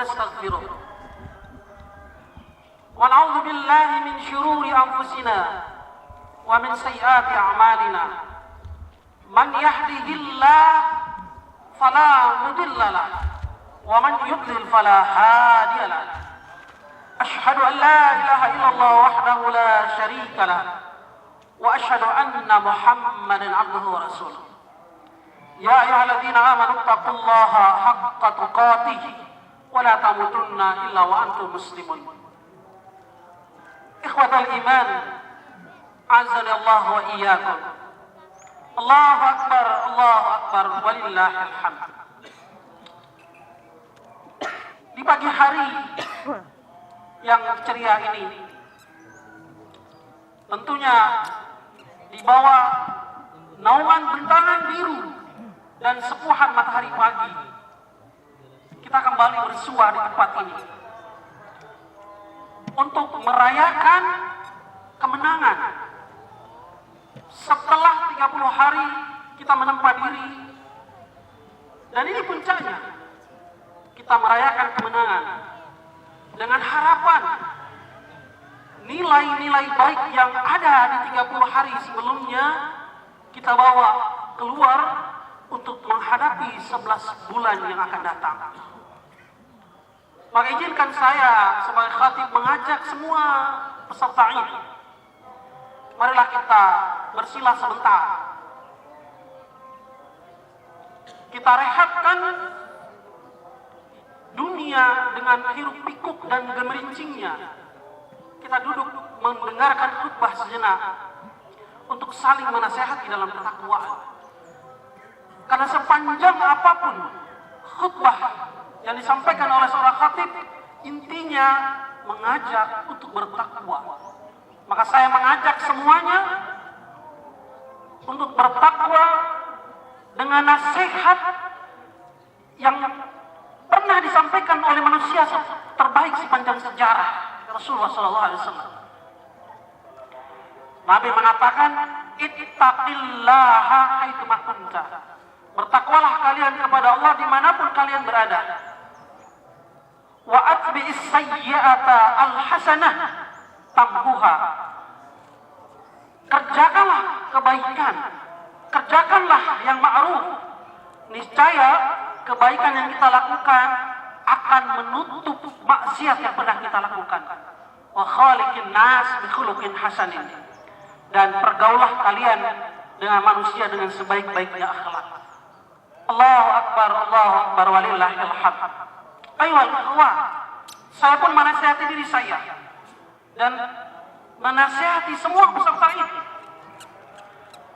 نستغفره ونعوذ بالله من شرور أنفسنا ومن سيئات أعمالنا من يهده الله فلا مضل له ومن يضلل فلا هادي له أشهد أن لا إله إلا الله وحده لا شريك له وأشهد أن محمدا عبده ورسوله يا أيها الذين آمنوا اتقوا الله حق تقاته ولا تموتن إلا وأنتم مسلمون إخوة الإيمان عزني الله وإياكم الله أكبر ولله الحمد. Di pagi hari yang ceria ini tentunya di bawah naungan bentangan biru dan sepuhan matahari pagi kita kembali bersua di tempat ini untuk merayakan kemenangan setelah 30 hari kita menempa diri, dan ini puncaknya kita merayakan kemenangan dengan harapan nilai-nilai baik yang ada di 30 hari sebelumnya kita bawa keluar untuk menghadapi 11 bulan yang akan datang. Maka izinkan saya sebagai khatib mengajak semua peserta ini, marilah kita bersila sebentar. Kita rehatkan dunia dengan hiruk pikuk dan gemerincingnya. Kita duduk mendengarkan khutbah sejenak untuk saling menasehati dalam ketakwaan. Karena sepanjang apapun khutbah yang disampaikan oleh seorang khatib, intinya mengajak untuk bertakwa. Maka saya mengajak semuanya untuk bertakwa dengan nasihat yang pernah disampaikan oleh manusia terbaik sepanjang sejarah, Rasulullah SAW. Nabi mengatakan, ittaqillaha haitsuma kunta. Bertakwalah kalian kepada Allah dimanapun kalian berada. Wa atbi'is sayyi'ata al-hasanah tamhuha. Kerjakanlah kebaikan, kerjakanlah yang ma'ruf. Niscaya kebaikan yang kita lakukan akan menutup maksiat yang pernah kita lakukan. Wa khaliqin nas bi khuluqin hasanin. Dan pergaulah kalian dengan manusia dengan sebaik-baiknya akhlak. Allahu akbar walillahil hamd. Ayolah ikhwah, saya pun menasihati diri saya dan menasihati semua peserta ini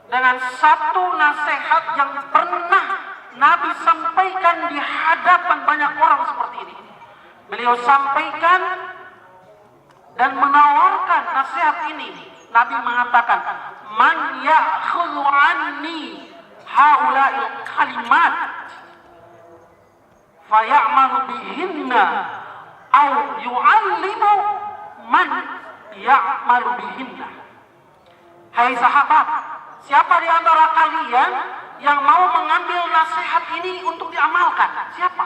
dengan satu nasihat yang pernah Nabi sampaikan di hadapan banyak orang seperti ini. Beliau sampaikan dan menawarkan nasihat ini. Nabi mengatakan, man ya'khudhu anni haula'il kalimat faya'malu bihinna au yu'allimu man ya'malu bihinna. Hai sahabat, siapa di antara kalian yang mau mengambil nasihat ini untuk diamalkan? Siapa?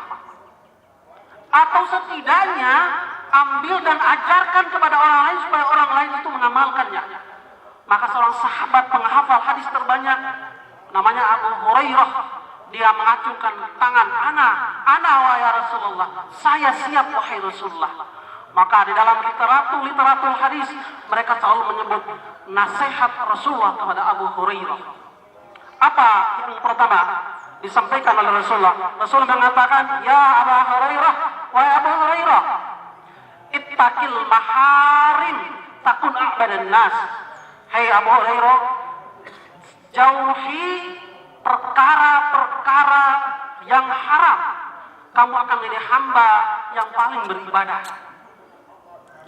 Atau setidaknya ambil dan ajarkan kepada orang lain supaya orang lain itu mengamalkannya. Maka seorang sahabat penghafal hadis terbanyak namanya Abu Hurairah, dia mengacungkan tangan, ana wahai Rasulullah, saya siap wahai Rasulullah. Maka di dalam literatur hadis mereka selalu menyebut nasihat Rasulullah kepada Abu Hurairah. Apa yang pertama disampaikan oleh Rasulullah? Rasulullah mengatakan, ya Abu Hurairah, wahai Abu Hurairah, ittaqil maharim takun a'badan nas. Hai Abu Hurairah, jauhi perkara-perkara yang haram, kamu akan menjadi hamba yang paling beribadah.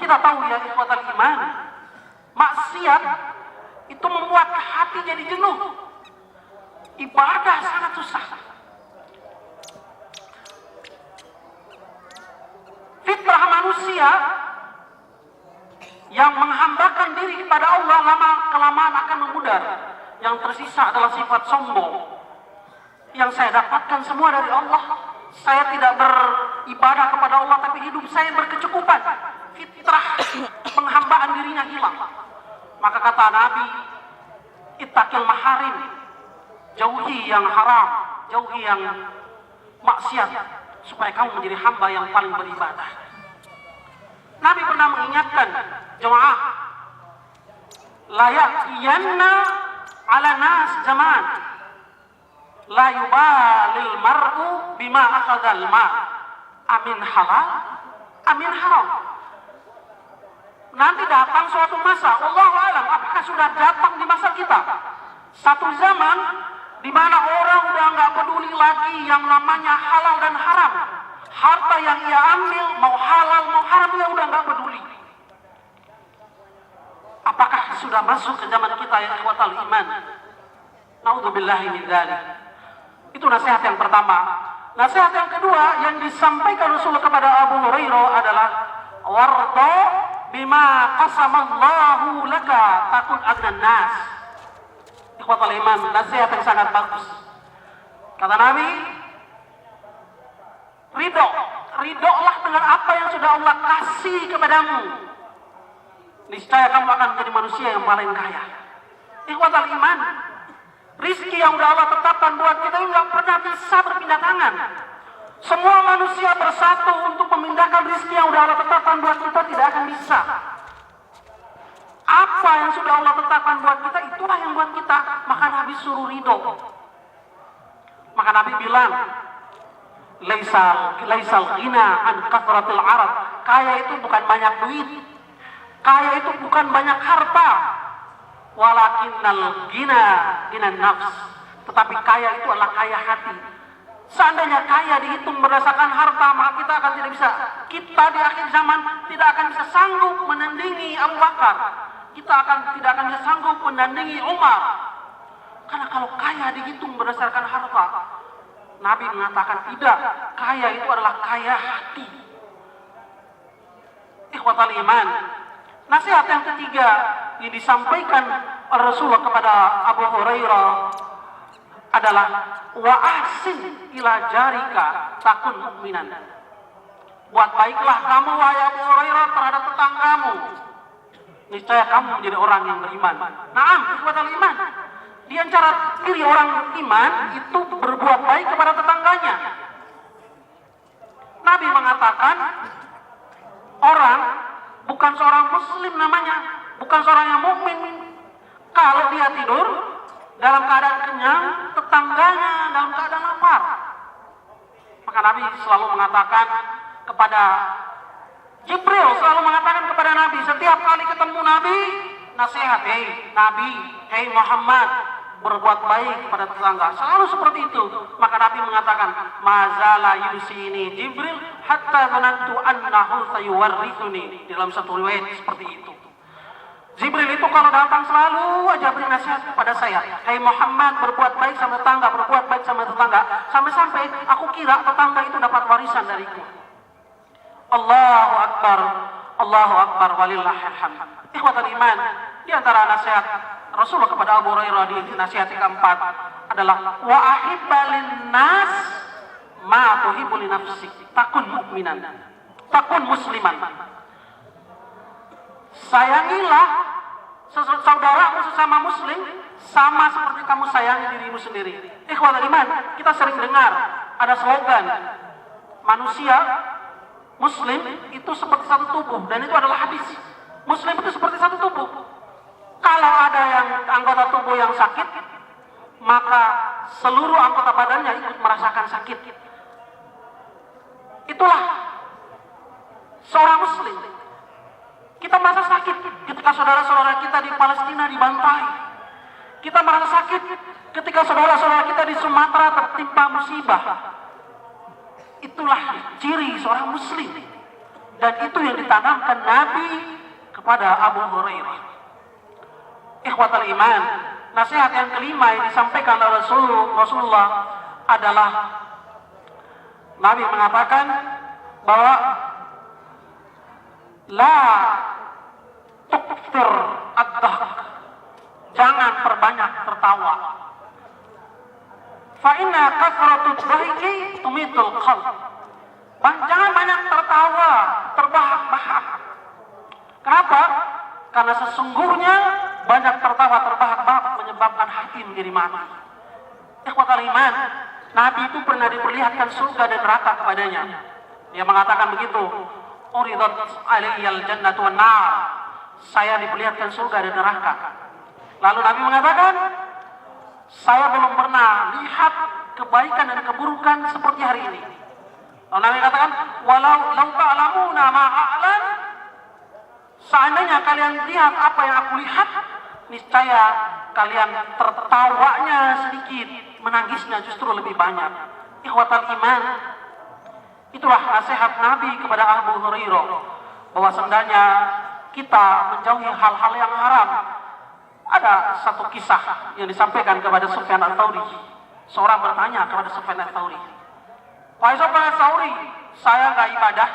Kita tahu ya ikhwatal iman, maksiat itu membuat hati jadi jenuh. Ibadah sangat susah. Fitrah manusia yang menghambakan diri kepada Allah lama-kelamaan akan memudar. Yang tersisa adalah sifat sombong. Yang saya dapatkan semua dari Allah. Saya tidak ibadah kepada Allah tapi hidup saya berkecukupan, fitrah penghambaan dirinya hilang. Maka kata Nabi, ittaqil maharim, jauhi yang haram, jauhi yang maksiat, supaya kamu menjadi hamba yang paling beribadah. Nabi pernah mengingatkan jemaah, la ya'tiyanna ala nas zaman la yubalil mar'u bima akhadhal ma' amin halal amin haram. Nanti datang suatu masa, Allahu a'lam apakah sudah datang di masa kita, satu zaman di mana orang udah nggak peduli lagi yang namanya halal dan haram. Harta yang ia ambil mau halal mau haram ia udah nggak peduli. Apakah sudah masuk ke zaman kita yang ikhwatal iman? Naudzubillahi min dzalik. Itu nasihat yang pertama. Nasihat yang kedua yang disampaikan Rasul kepada Abu Hurairah adalah warda bima qasamallahu laka takun adnan nas. Ikhwatal iman, nasihat yang sangat bagus. Kata Nabi, ridholah dengan apa yang sudah Allah kasih kepadamu. Niscaya kamu akan menjadi manusia yang paling kaya. Ikhwatal iman, rizki yang sudah Allah tetapkan buat kita ini nggak pernah bisa berpindah tangan. Semua manusia bersatu untuk memindahkan rizki yang sudah Allah tetapkan buat kita tidak akan bisa. Apa yang sudah Allah tetapkan buat kita, itulah yang buat kita. Maka Nabi suruh ridho. Maka Nabi bilang, laisal ghina an kathratil arad. Kaya itu bukan banyak duit, kaya itu bukan banyak harta, walakinnal ghina nafs. Tetapi kaya itu adalah kaya hati. Seandainya kaya dihitung berdasarkan harta, maka kita akan tidak bisa. Kita di akhir zaman tidak akan bisa sanggup menandingi Abu Bakar. Kita tidak akan bisa sanggup menandingi Umar. Karena kalau kaya dihitung berdasarkan harta, Nabi mengatakan tidak. Kaya itu adalah kaya hati. Ikhwatal iman, nasihat yang ketiga yang disampaikan oleh Rasulullah kepada Abu Hurairah adalah wa ahsin ila jarika takun mu'minan. Buat baiklah kamu wahai Abu Hurairah terhadap tetanggamu, niscaya kamu menjadi orang yang beriman. Naam, ikhwatal iman, di antara ciri orang iman itu berbuat baik kepada tetangganya. Nabi mengatakan orang bukan seorang muslim namanya, bukan seorang yang mukmin kalau dia tidur dalam keadaan kenyang, tetangganya dalam keadaan lapar. Maka Nabi selalu mengatakan kepada Jibril, selalu mengatakan kepada Nabi, setiap kali ketemu Nabi, nasihat, hei Nabi, hei Muhammad, berbuat baik kepada tetangga. Selalu seperti itu. Maka Nabi mengatakan, mazala yusini Jibril hatta zanantu annahu sayuwarrithuni. Dalam satu riwayat seperti itu. Jibril itu kalau datang selalu aja beri nasihat kepada saya. Hei Muhammad, berbuat baik sama tetangga, berbuat baik sama tetangga. Sampai-sampai aku kira tetangga itu dapat warisan dariku. Allahu Akbar, walillahil hamd. Ikhwatal iman, di antara nasihat Rasulullah kepada Abu Hurairah di nasihat keempat adalah wa ahibbalin nas ma tuhibbu li nafsik takun mu'minan, takun musliman. Sayangilah saudaramu sesama muslim sama seperti kamu sayangi dirimu sendiri. Ikhwatal iman, kita sering dengar ada slogan manusia muslim itu seperti satu tubuh, dan itu adalah hadis. Muslim itu seperti satu tubuh. Kalau ada yang anggota tubuh yang sakit, maka seluruh anggota badannya ikut merasakan sakit. Itulah seorang muslim. Kita merasa sakit ketika saudara-saudara kita di Palestina dibantai. Kita merasa sakit ketika saudara-saudara kita di Sumatera tertimpa musibah. Itulah ciri seorang muslim. Dan itu yang ditanamkan Nabi kepada Abu Hurairah. Ikhwatal iman, nasihat yang kelima yang disampaikan oleh Rasulullah adalah Nabi mengatakan bahwa la tukfir ad-dahk, jangan perbanyak tertawa. Fa inna kathratu dhahiki tumitul qalb. Jangan banyak tertawa, terbahak-bahak. Kenapa? Karena sesungguhnya banyak tertawa, terbahak-bahak menyebabkan hati menjadi mati. Ikhwatal iman, Nabi itu pernah diperlihatkan surga dan neraka kepadanya. Dia mengatakan begitu, uridat alaiyal jannatu wan nar. Saya diperlihatkan surga dan neraka. Lalu Nabi mengatakan, saya belum pernah lihat kebaikan dan keburukan seperti hari ini. Lalu Nabi katakan, walau lau ta'lamuna ma a'lam, seandainya kalian lihat apa yang aku lihat, niscaya kalian tertawanya sedikit, menangisnya justru lebih banyak. Ikhwatal iman, itulah nasihat Nabi kepada Abu Hurairah, bahwa seandainya kita menjauhi hal-hal yang haram. Ada satu kisah yang disampaikan kepada Sufyan Ats-Tsauri. Seorang bertanya kepada Sufyan Ats-Tsauri, "Wahai Sufyan Ats-Tsauri, saya nggak ibadah,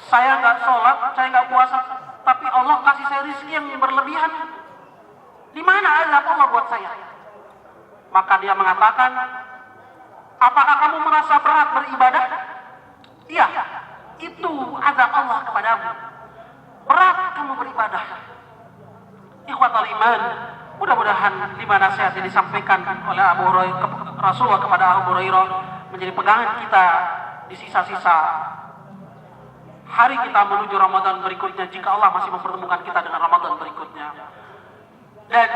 saya nggak sholat, saya nggak puasa, tapi Allah kasih saya rezeki yang berlebihan. Di mana azab Allah buat saya?" Maka dia mengatakan, "Apakah kamu merasa berat beribadah?" "Iya, itu azab Allah kepadamu. Berat kamu beribadah." Ikhwatal iman, mudah-mudahan 5 nasihat yang disampaikan oleh Rasulullah kepada Abu Hurairah menjadi pegangan kita di sisa-sisa hari kita menuju Ramadan berikutnya, jika Allah masih mempertemukan kita dengan Ramadan berikutnya. Dan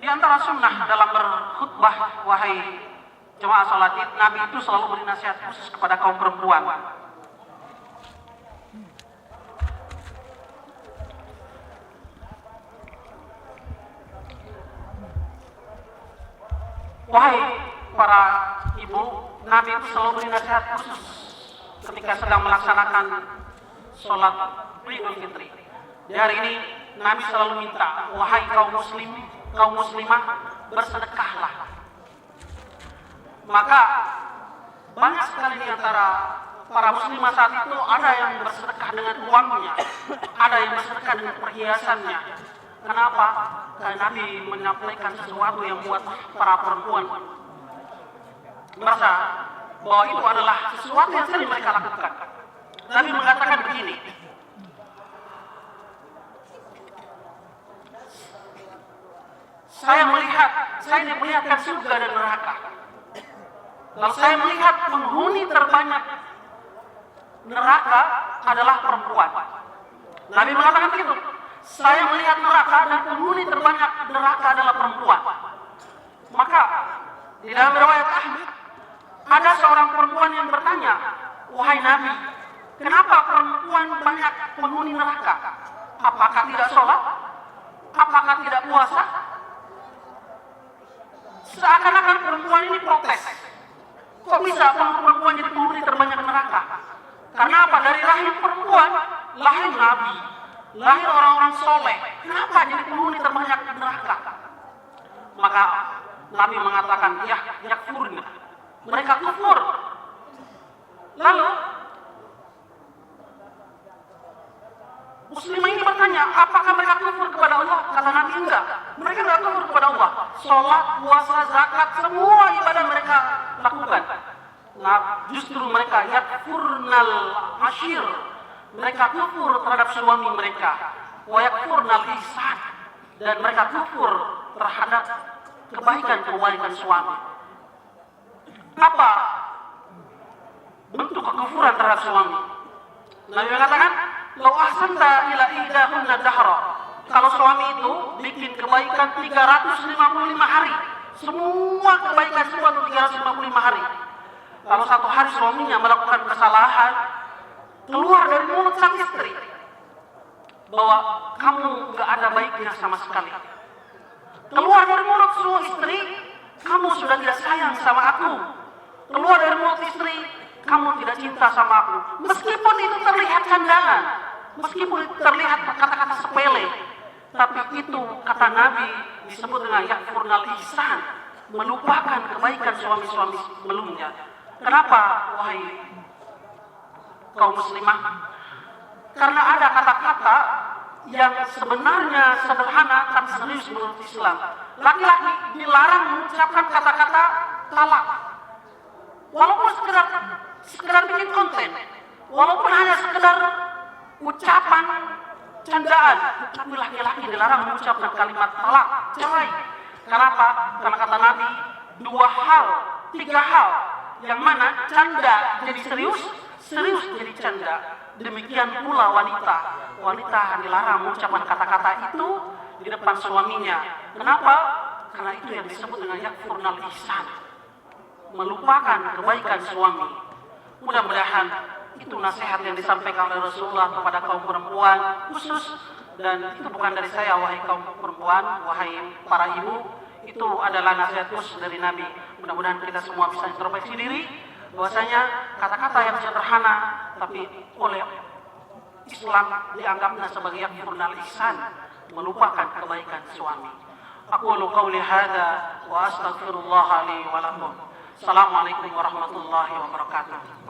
di antara sunnah dalam berkhutbah, wahai jemaah salat Id, Nabi itu selalu beri nasihat khusus kepada kaum perempuan. Wahai para ibu, Nabi itu selalu beri nasihat khusus ketika sedang melaksanakan sholat Idul Fitri. Di hari ini Nabi selalu minta, wahai kaum muslim, kaum muslimah, bersedekahlah. Maka banyak sekali di antara para muslimah saat itu, ada yang bersedekah dengan uangnya, ada yang bersedekah dengan perhiasannya. Kenapa? Karena Nabi menyampaikan sesuatu yang buat para perempuan merasa bahwa itu adalah sesuatu yang sering mereka lakukan. Nabi mengatakan begini, saya diperlihatkan surga dan neraka. Lalu saya melihat penghuni terbanyak neraka adalah perempuan. Nabi mengatakan begitu. Saya melihat neraka dan penghuni terbanyak neraka adalah perempuan. Maka di dalam riwayat Ahmad ada seorang perempuan yang bertanya, wahai Nabi, kenapa perempuan banyak penghuni neraka? Apakah tidak sholat? Apakah tidak puasa? Seakan-akan perempuan ini protes. Kok bisa perempuan jadi penghuni terbanyak neraka? Karena apa? Dari rahim perempuan lahir Nabi, lahir orang-orang soleh. Kenapa jadi penghuni terbanyak neraka? Maka Nabi mengatakan, yakfurna. Mereka kufur. Lalu muslimah ini bertanya, apakah mereka kufur kepada Allah? Kata Nabi, enggak. Mereka enggak kufur kepada Allah. Sholat, puasa, zakat, semua ibadah mereka lakukan. Nah, justru mereka yakfurnal ashir. Mereka kufur terhadap suami mereka. Wa yakfurnal ihsan. Dan mereka kufur terhadap kebaikan suami. Apa bentuk kekufuran terhadap suami? Nabi mengatakan, "Lau ahsanta ila ihdahunna dahra." Kalau suami itu bikin kebaikan 355 hari, semua kebaikan semua itu 355 hari. Kalau satu hari suaminya melakukan kesalahan, keluar dari mulut sang istri bahwa kamu gak ada baiknya sama sekali. Keluar dari mulut suami istri, kamu sudah tidak sayang sama aku. Keluar dari mulut istri, kamu tidak cinta sama aku. Meskipun itu terlihat candangan, meskipun terlihat kata-kata sepele, tapi itu kata Nabi disebut dengan yakfurnal ihsan, melupakan kebaikan suami-suami sebelumnya. Kenapa, wahai kaum muslimah? Karena ada kata-kata yang sebenarnya sederhana tapi serius menurut Islam. Laki-laki dilarang mengucapkan kata-kata talak, walaupun sekedar bikin konten. walaupun hanya sekedar ucapan candaan, tapi laki-laki dilarang mengucapkan kalimat talak, cerai. Kenapa? Karena kata Nabi, 3 hal yang mana canda jadi serius, serius jadi canda. Demikian pula wanita. Wanita dilarang mengucapkan kata-kata itu di depan suaminya. Kenapa? Karena itu yang disebut dengan yakfurnal ihsan, melupakan kebaikan suami. Mudah-mudahan itu nasihat yang disampaikan oleh Rasulullah kepada kaum perempuan khusus, dan itu bukan dari saya, wahai kaum perempuan, wahai para ibu, itu adalah nasihat khusus dari Nabi. Mudah-mudahan kita semua bisa introspeksi diri, bahwasanya kata-kata yang sederhana tapi oleh Islam dianggapnya sebagai yakfurnal ihsan, melupakan kebaikan suami. Aqulu qawli hadza wa astaghfirullah li wa lakum. Assalamualaikum warahmatullahi wabarakatuh.